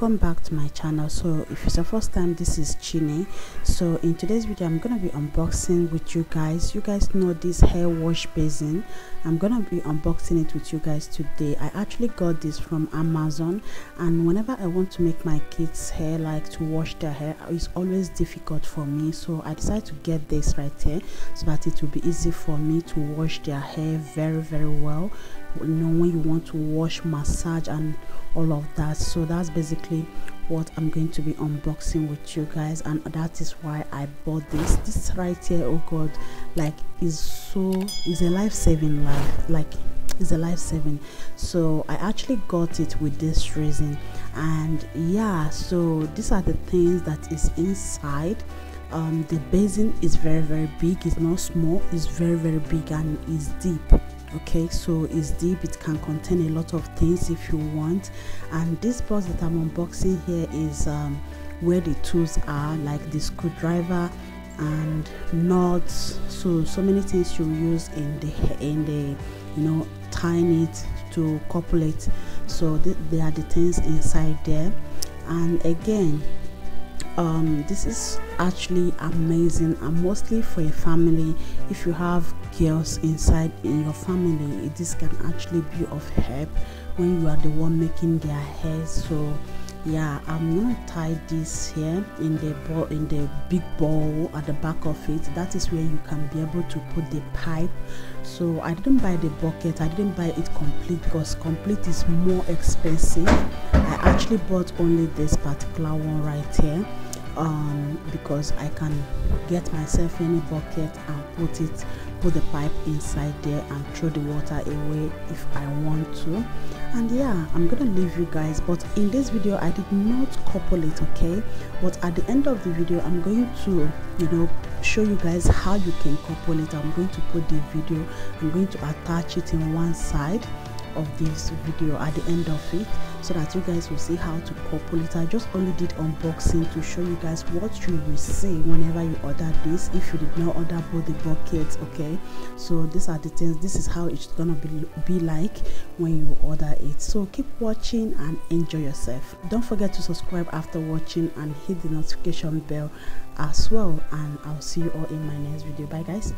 welcome back to my channel. So if it's your first time, this is Chine. So in today's video I'm gonna be unboxing with you guys. You guys know this hair wash basin. I'm gonna be unboxing it with you guys today. I actually got this from Amazon, and whenever I want to make my kids hair, like to wash their hair, it's always difficult for me, so I decided to get this right here so that it will be easy for me to wash their hair very well. You know, when you want to wash, massage and all of that. So that's basically what I'm going to be unboxing with you guys, and that is why I bought this right here. Oh god, like is a life-saving, is a life-saving. So I actually got it with this reason. And yeah, so these are the things that is inside. The basin is very big. It's not small, it's very big, and is deep. Okay, so it's deep. It can contain a lot of things if you want. And this box that I'm unboxing here is where the tools are, like the screwdriver and nuts, so many things you use in the you know, tying it to couple it. So they are the things inside there. And again, this is actually amazing, and mostly for a family. If you have girls inside in your family, this can actually be of help when you are the one making their hair. So yeah, I'm gonna tie this here in the big bowl at the back of it. That is where you can be able to put the pipe. So I didn't buy the bucket, I didn't buy it complete because complete is more expensive. I actually bought only this particular one right here, because I can get myself any bucket and put the pipe inside there and throw the water away if I want to. And yeah, I'm gonna leave you guys, but in this video I did not couple it, okay? But at the end of the video I'm going to, you know, show you guys how you can couple it. I'm going to put the video, I'm going to attach it in one side of this video at the end of it, so that you guys will see how to couple it. I just only did unboxing to show you guys what you will see whenever you order this, if you did not order both the buckets. Okay, so these are the things, this is how it's gonna be like when you order it. So keep watching and enjoy yourself. Don't forget to subscribe after watching and hit the notification bell as well, and I'll see you all in my next video. Bye guys.